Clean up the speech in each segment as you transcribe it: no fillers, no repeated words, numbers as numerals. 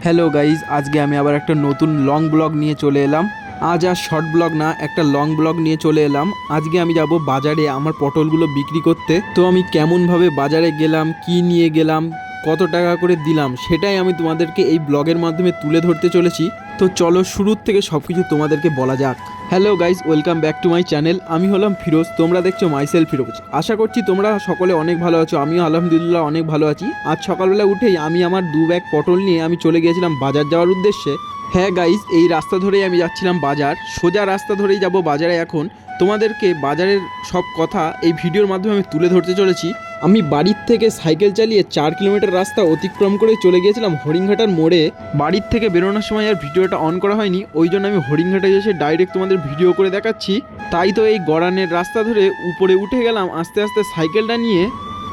Hello guys, আজকে আমি আবার একটা নতুন লং ব্লগ নিয়ে চলে এলাম। আজ আর শর্ট ব্লগ না, একটা লং ব্লগ নিয়ে চলে এলাম। আজকে আমি যাব বাজারে আমার পটলগুলো বিক্রি করতে। তো আমি কেমনভাবে বাজারে গেলাম, কি নিয়ে গেলাম, কত টাকা করে দিলাম, সেটাই আমি তোমাদেরকে এই ব্লগের মাধ্যমে তুলে ধরতে চলেছি। তো চলো শুরুর থেকে সব কিছু তোমাদেরকে বলা যাক। Hello guys, welcome back to my channel. আমি হলাম ফিরোজ, তোমরা দেখছো মাইসেলফ ফিরোজ। আশা করছি তোমরা সকলে অনেক ভালো আছো, আমিও আলহামদুলিল্লাহ অনেক ভালো আছি। আজ সকালবেলা উঠেই আমি আমার 2 ব্যাগ পটল নিয়ে আমি চলে গিয়েছিলাম বাজার যাওয়ার উদ্দেশ্যে। হ্যাঁ গাইজ, এই রাস্তা ধরেই আমি যাচ্ছিলাম বাজার, সোজা রাস্তা ধরেই যাব বাজারে। এখন তোমাদেরকে বাজারের সব কথা এই ভিডিওর মাধ্যমে আমি তুলে ধরতে চলেছি। আমি বাড়ির থেকে সাইকেল চালিয়ে 4 কিলোমিটার রাস্তা অতিক্রম করে চলে গিয়েছিলাম হরিণঘাটার মোড়ে। বাড়ির থেকে বেরোনোর সময় আর ভিডিওটা অন করা হয়নি, ওই জন্য আমি হরিণঘাটায় এসে ডাইরেক্ট তোমাদের ভিডিও করে দেখাচ্ছি। তাই তো এই গড়ানের রাস্তা ধরে উপরে উঠে গেলাম আস্তে আস্তে সাইকেলটা নিয়ে।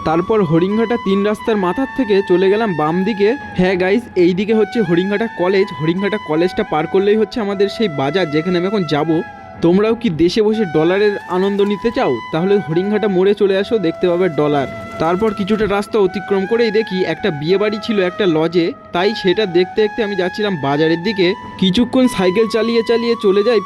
তারপর হরিণঘাটা 3 রাস্তার মাথার থেকে চলে গেলাম বাম দিকে। হ্যাঁ গাইজ, এই দিকে হচ্ছে হরিণঘাটা কলেজ। হরিণঘাটা কলেজটা পার করলেই হচ্ছে আমাদের সেই বাজার যেখানে আমি এখন যাব। তোমরাও কি দেশে বসে ডলারের আনন্দ নিতে চাও? তাহলে হরিণঘাটা মোড়ে চলে আসো, দেখতে পাবে ডলার। তারপর কিছুটা রাস্তা অতিক্রম করেই দেখি একটা বিয়ে বাড়ি ছিল একটা লজে, তাই সেটা দেখতে দেখতে আমি যাচ্ছিলাম বাজারের দিকে। কিছুক্ষণ সাইকেল চালিয়ে চালিয়ে চলে যাই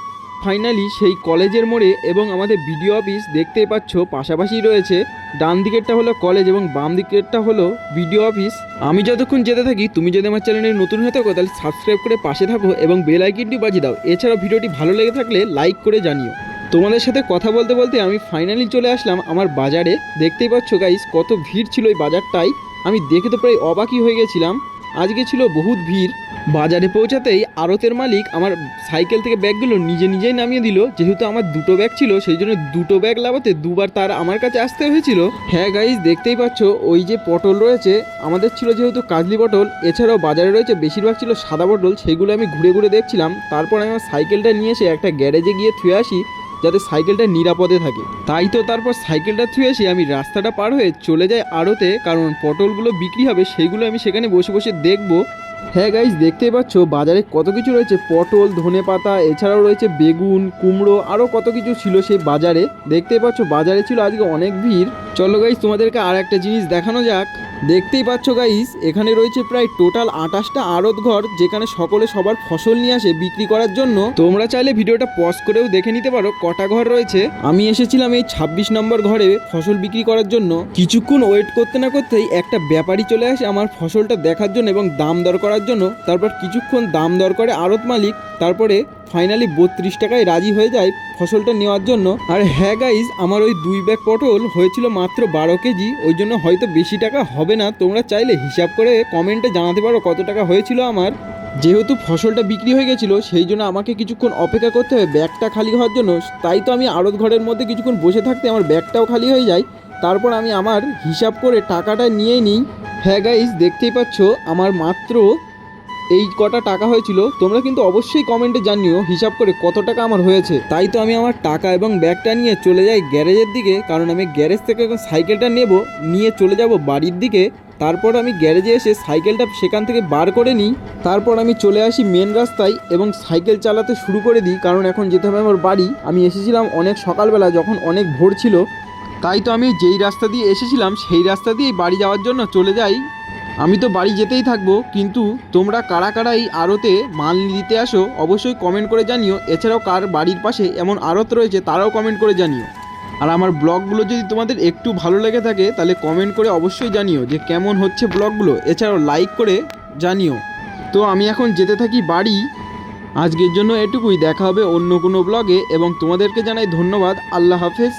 ফাইনালি সেই কলেজের মোড়ে। এবং আমাদের বিডিও অফিস দেখতেই পাচ্ছ পাশাপাশি রয়েছে। ডান দিকেরটা হলো কলেজ এবং বাম দিকেরটা হলো বিডিও অফিস। আমি যতক্ষণ যেতে থাকি, তুমি যদি আমার চ্যানেলে নতুন হয়ে থাকো তাহলে সাবস্ক্রাইব করে পাশে থাকো এবং বেল আইকনটি বাজিয়ে দাও। এছাড়াও ভিডিওটি ভালো লেগে থাকলে লাইক করে জানিও। তোমাদের সাথে কথা বলতে বলতে আমি ফাইনালি চলে আসলাম আমার বাজারে। দেখতেই পাচ্ছ গাইস কত ভিড় ছিল এই বাজারটাই, আমি দেখে তো প্রায় অবাকই হয়ে গেছিলাম। আজকে ছিল বহুত ভিড়। বাজারে পৌঁছাতেই আড়তের মালিক আমার সাইকেল থেকে ব্যাগগুলো নিজেই নামিয়ে দিল। যেহেতু আমার 2টো ব্যাগ ছিল, সেই জন্য 2টো ব্যাগ লাভাতে 2বার তার আমার কাছে আসতে হয়েছিল। হ্যাঁ গাইজ, দেখতেই পাচ্ছ ওই যে পটল রয়েছে, আমাদের ছিল যেহেতু কাজলি পটল, এছাড়াও বাজারে রয়েছে বেশিরভাগ ছিল সাদা পটল, সেগুলো আমি ঘুরে ঘুরে দেখছিলাম। তারপর আমি আমার সাইকেলটা নিয়ে এসে একটা গ্যারেজে গিয়ে থুয়ে আসি যাতে সাইকেলটা নিরাপদে থাকে। তাই তো তারপর সাইকেলটা থুয়ে এসে আমি রাস্তাটা পার হয়ে চলে যাই আড়তে, কারণ পটলগুলো বিক্রি হবে সেইগুলো আমি সেখানে বসে বসে দেখবো। হ্যাঁ গাইজ, দেখতেই পাচ্ছ বাজারে কত কিছু রয়েছে, পটল, ধনেপাতা, এছাড়াও রয়েছে বেগুন, কুমড়ো, আরও কত কিছু ছিল সেই বাজারে। দেখতেই পাচ্ছ বাজারে ছিল আজকে অনেক ভিড়। চলো গাইজ, তোমাদেরকে আর একটা জিনিস দেখানো যাক। দেখতেই পাচ্ছ গাইজ, এখানে রয়েছে প্রায় টোটাল 28টা আড়ত ঘর, যেখানে সকলে সবার ফসল নিয়ে আসে বিক্রি করার জন্য। তোমরা চাইলে ভিডিওটা পজ করেও দেখে নিতে পারো কটা ঘর রয়েছে। আমি এসেছিলাম এই 26 নম্বর ঘরে ফসল বিক্রি করার জন্য। কিছুক্ষণ ওয়েট করতে না করতেই একটা ব্যাপারী চলে আসে আমার ফসলটা দেখার জন্য এবং দাম দর করার জন্য। তারপর কিছুক্ষণ দাম দর করে আড়ত মালিক, তারপরে ফাইনালি 32 টাকায় রাজি হয়ে যায় ফসলটা নেওয়ার জন্য। আর হ্যাঁ গাইজ, আমার ওই 2 ব্যাগ পটল হয়েছিল মাত্র 12 কেজি, ওই জন্য হয়তো বেশি টাকা হবে না। তোমরা চাইলে হিসাব করে কমেন্টে জানাতে পারো কত টাকা হয়েছিল আমার। যেহেতু ফসলটা বিক্রি হয়ে গেছিলো, সেই জন্য আমাকে কিছুক্ষণ অপেক্ষা করতে হবে ব্যাগটা খালি হওয়ার জন্য। তাই তো আমি আড়ত ঘরের মধ্যে কিছুক্ষণ বসে থাকতে আমার ব্যাগটাও খালি হয়ে যায়। তারপর আমি আমার হিসাব করে টাকাটা নিয়ে নিই। হ্যাঁ গাইজ, দেখতেই পাচ্ছ আমার মাত্র এই কটা টাকা হয়েছিল। তোমরা কিন্তু অবশ্যই কমেন্টে জানিও হিসাব করে কত টাকা আমার হয়েছে। তাই তো আমি আমার টাকা এবং ব্যাগটা নিয়ে চলে যাই গ্যারেজের দিকে, কারণ আমি গ্যারেজ থেকে এখন সাইকেলটা নিয়ে চলে যাব বাড়ির দিকে। তারপর আমি গ্যারেজে এসে সাইকেলটা সেখান থেকে বার করে নিই। তারপর আমি চলে আসি মেন রাস্তায় এবং সাইকেল চালাতে শুরু করে দিই, কারণ এখন যেতে হবে আমার বাড়ি। আমি এসেছিলাম অনেক সকালবেলা, যখন অনেক ভোর ছিল। তাই তো আমি যেই রাস্তা দিয়ে এসেছিলাম সেই রাস্তা দিয়েই বাড়ি যাওয়ার জন্য চলে যাই। আমি তো বাড়ি যেতেই থাকবো, কিন্তু তোমরা কারা কারা এই আড়তে মাল নিতে আসো অবশ্যই কমেন্ট করে জানিও। এছাড়াও কার বাড়ির পাশে এমন আড়ত রয়েছে তারাও কমেন্ট করে জানিও। আর আমার ব্লগগুলো যদি তোমাদের একটু ভালো লেগে থাকে তাহলে কমেন্ট করে অবশ্যই জানিও যে কেমন হচ্ছে ব্লগগুলো। এছাড়াও লাইক করে জানিও। তো আমি এখন যেতে থাকি বাড়ি। আজকের জন্য এটুকুই, দেখা হবে অন্য কোনো ব্লগে এবং তোমাদেরকে জানাই ধন্যবাদ। আল্লাহ হাফেজ।